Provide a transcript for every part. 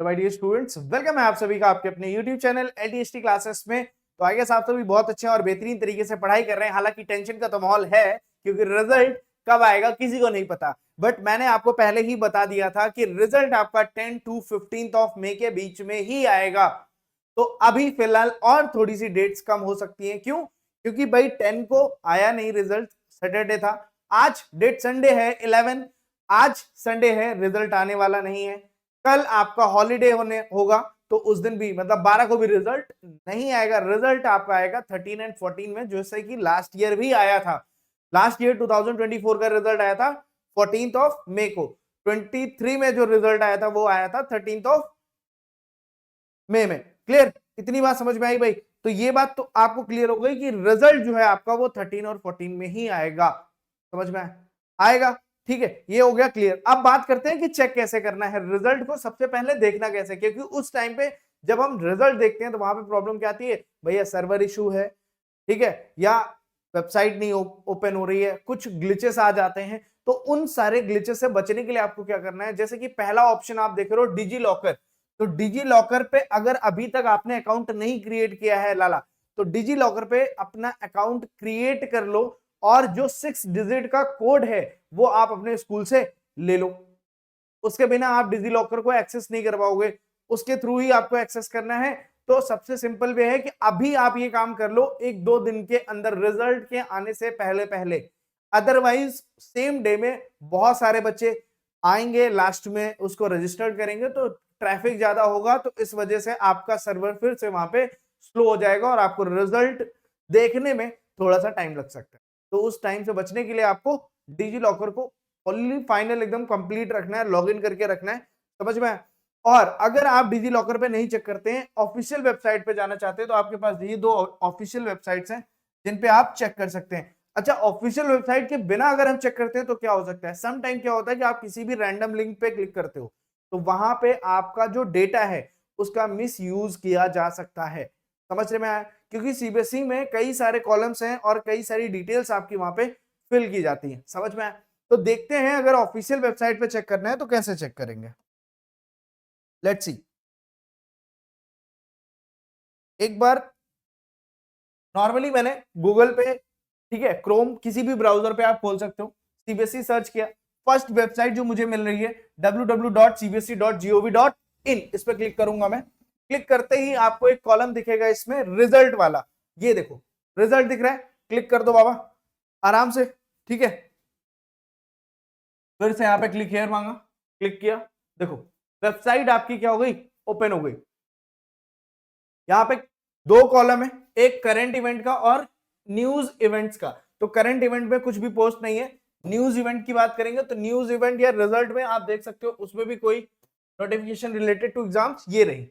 तो my dear students, welcome है आप सभी का आपके अपने YouTube चैनल एलटीएसटी क्लासेस में। तो आई गेस आप सभी बहुत अच्छे और बेहतरीन तरीके से पढ़ाई कर रहे हैं। हालांकि टेंशन का तो माहौल है क्योंकि रिजल्ट कब आएगा किसी को नहीं पता, बट मैंने आपको पहले ही बता दिया था कि रिजल्ट आपका 10 to 15 ऑफ मई के बीच में ही आएगा। तो अभी फिलहाल और थोड़ी सी डेट्स कम हो सकती हैं। क्यों? क्योंकि भाई 10 को आया नहीं रिजल्ट, सैटरडे था। आज डेट संडे है 11, आज संडे है, रिजल्ट आने वाला नहीं है। कल आपका हॉलीडे होने होगा तो उस दिन भी मतलब 12 को भी रिजल्ट नहीं आएगा। रिजल्ट आपका आएगा 13 एंड 14 में, जैसे कि लास्ट ईयर भी आया था। लास्ट ईयर 2024 का रिजल्ट आया था 14 ऑफ मई को। 23 में जो रिजल्ट आया था वो आया था 13 ऑफ मई में। क्लियर? इतनी बात समझ में आई भाई? तो ये बात तो आपको क्लियर हो गई कि रिजल्ट जो है आपका वो 13 और 14 में ही आएगा। समझ में आएगा? ठीक है, ये हो गया क्लियर। अब बात करते हैं कि चेक कैसे करना है रिजल्ट को। सबसे पहले देखना कैसे, क्योंकि उस टाइम पे जब हम रिजल्ट देखते हैं तो वहां पे प्रॉब्लम क्या आती है भैया? सर्वर इशू है, ठीक है, या वेबसाइट नहीं ओपन हो रही है, कुछ ग्लिचेस आ जाते हैं। तो उन सारे ग्लिचेस से बचने के लिए आपको क्या करना है, जैसे कि पहला ऑप्शन आप देख रहे हो डिजी लॉकर। तो डिजी लॉकर पे अगर अभी तक आपने अकाउंट नहीं क्रिएट किया है लाला, तो डिजी लॉकर पे अपना अकाउंट क्रिएट कर लो और जो 6 डिजिट का कोड है वो आप अपने स्कूल से ले लो। उसके बिना आप डिजी लॉकर को एक्सेस नहीं कर पाओगे, उसके थ्रू ही आपको एक्सेस करना है। तो सबसे सिंपल वे है कि अभी आप ये काम कर लो 1-2 दिन के अंदर, रिजल्ट के आने से पहले पहले। अदरवाइज सेम डे में बहुत सारे बच्चे आएंगे, लास्ट में उसको रजिस्टर्ड करेंगे तो ट्रैफिक ज्यादा होगा, तो इस वजह से आपका सर्वर फिर से वहां पे स्लो हो जाएगा और आपको रिजल्ट देखने में थोड़ा सा टाइम लग सकता है। तो उस टाइम से बचने के लिए आपको डिजी लॉकर को ओनली फाइनल एकदम कंप्लीट रखना है, लॉगिन करके रखना है। समझ में? और अगर आप डिजी लॉकर पे नहीं चेक करते हैं, ऑफिशियल वेबसाइट पे जाना चाहते हैं, तो आपके पास ये 2 ऑफिशियल वेबसाइट्स हैं जिन पे आप चेक कर सकते हैं। अच्छा, ऑफिशियल वेबसाइट के बिना अगर हम चेक करते हैं तो क्या हो सकता है? सम टाइम क्या होता है कि आप किसी भी रैंडम लिंक पे क्लिक करते हो तो वहां पे आपका जो डेटा है उसका मिस यूज किया जा सकता है। समझ रहे में आया? क्योंकि सीबीएसई में कई सारे कॉलम्स हैं और कई सारी डिटेल्स आपकी वहां पे फिल की जाती है। समझ में आया? तो देखते हैं अगर ऑफिशियल वेबसाइट पे चेक करना है तो कैसे चेक करेंगे। Let's see. एक बार नॉर्मली मैंने गूगल पे, ठीक है, क्रोम, किसी भी ब्राउजर पे आप खोल सकते हो, सीबीएसई सर्च किया। फर्स्ट वेबसाइट जो मुझे मिल रही है www.cbse.gov.in, इस पर क्लिक करूंगा मैं। क्लिक करते ही आपको एक कॉलम दिखेगा इसमें रिजल्ट वाला। ये देखो रिजल्ट दिख रहा है, क्लिक कर दो बाबा आराम से। ठीक है, फिर से यहाँ पे क्लिक हियर मांगा, क्लिक किया, देखो वेबसाइट आपकी क्या हो गई? ओपन हो गई। यहाँ पे 2 कॉलम है, एक करंट इवेंट का और न्यूज इवेंट्स का। तो करंट इवेंट में कुछ भी पोस्ट नहीं है। न्यूज इवेंट की बात करेंगे तो न्यूज इवेंट या रिजल्ट में आप देख सकते हो उसमें भी कोई नोटिफिकेशन रिलेटेड टू एग्जाम्स ये रही।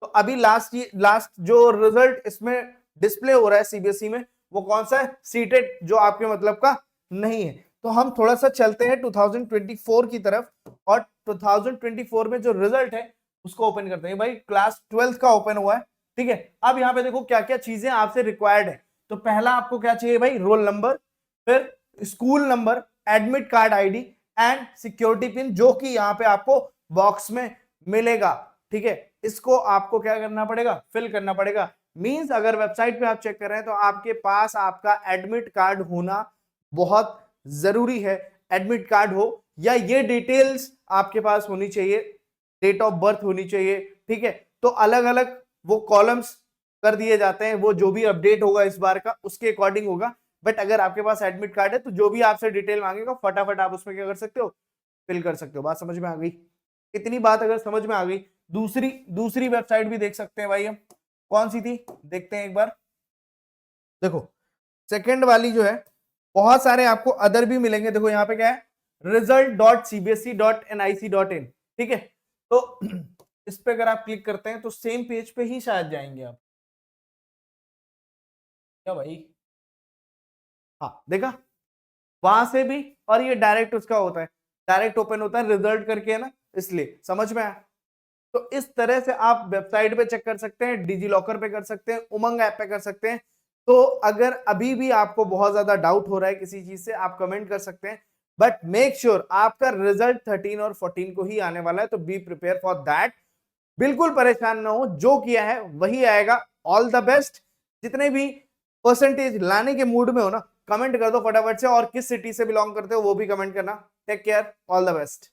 तो अभी लास्ट जो रिजल्ट इसमें डिस्प्ले हो रहा है सीबीएसई में वो कौन सा है? सीटेट, जो आपके मतलब का नहीं है। तो हम थोड़ा सा चलते हैं 2024 की तरफ और 2024 में जो रिजल्ट है उसको ओपन करते हैं। भाई क्लास 12th का ओपन हुआ है, ठीक है। अब यहाँ पे देखो क्या क्या चीजें आपसे रिक्वायर्ड है। तो पहला आपको क्या चाहिए भाई? रोल नंबर, फिर school number, admit card ID and security pin, जो कि यहाँ पे आपको बॉक्स में मिलेगा। ठीक है, इसको आपको क्या करना पड़ेगा? फिल करना पड़ेगा। मींस अगर वेबसाइट पे आप चेक कर रहे हैं तो आपके पास आपका एडमिट कार्ड होना बहुत जरूरी है। एडमिट कार्ड हो या ये डिटेल्स आपके पास होनी चाहिए, डेट ऑफ बर्थ होनी चाहिए। ठीक है, तो अलग अलग वो कॉलम्स कर दिए जाते हैं, वो जो भी अपडेट होगा इस बार का उसके अकॉर्डिंग होगा। बट अगर आपके पास एडमिट कार्ड है तो जो भी आपसे डिटेल मांगेगा फटाफट आप उसमें क्या कर सकते हो? फिल कर सकते हो। बात समझ में आ गई? इतनी बात अगर समझ में आ गई, दूसरी वेबसाइट भी देख सकते हैं भाई हम। कौन सी थी देखते हैं एक बार। देखो सेकंड वाली जो है, बहुत सारे आपको अदर भी मिलेंगे। देखो यहाँ पे क्या है? result.cbse.nic.in। ठीक है, तो इस पे अगर आप क्लिक करते हैं तो सेम पेज पे ही शायद जाएंगे आप। क्या भाई? हाँ देखा, वहां से भी, और ये डायरेक्ट उसका होता है, डायरेक्ट ओपन होता है रिजल्ट करके, है ना, इसलिए। समझ में आया? तो इस तरह से आप वेबसाइट पे चेक कर सकते हैं, डिजी लॉकर पे कर सकते हैं, उमंग ऐप पे कर सकते हैं। तो अगर अभी भी आपको बहुत ज्यादा डाउट हो रहा है किसी चीज से, आप कमेंट कर सकते हैं। बट मेक श्योर आपका रिजल्ट 13 और 14 को ही आने वाला है, तो बी प्रिपेयर फॉर दैट। बिल्कुल परेशान ना हो, जो किया है वही आएगा। All the best. जितने भी परसेंटेज लाने के मूड में हो ना, कमेंट कर दो फटाफट से, और किस सिटी से बिलोंग करते हो वो भी कमेंट करना। Take care, all the best.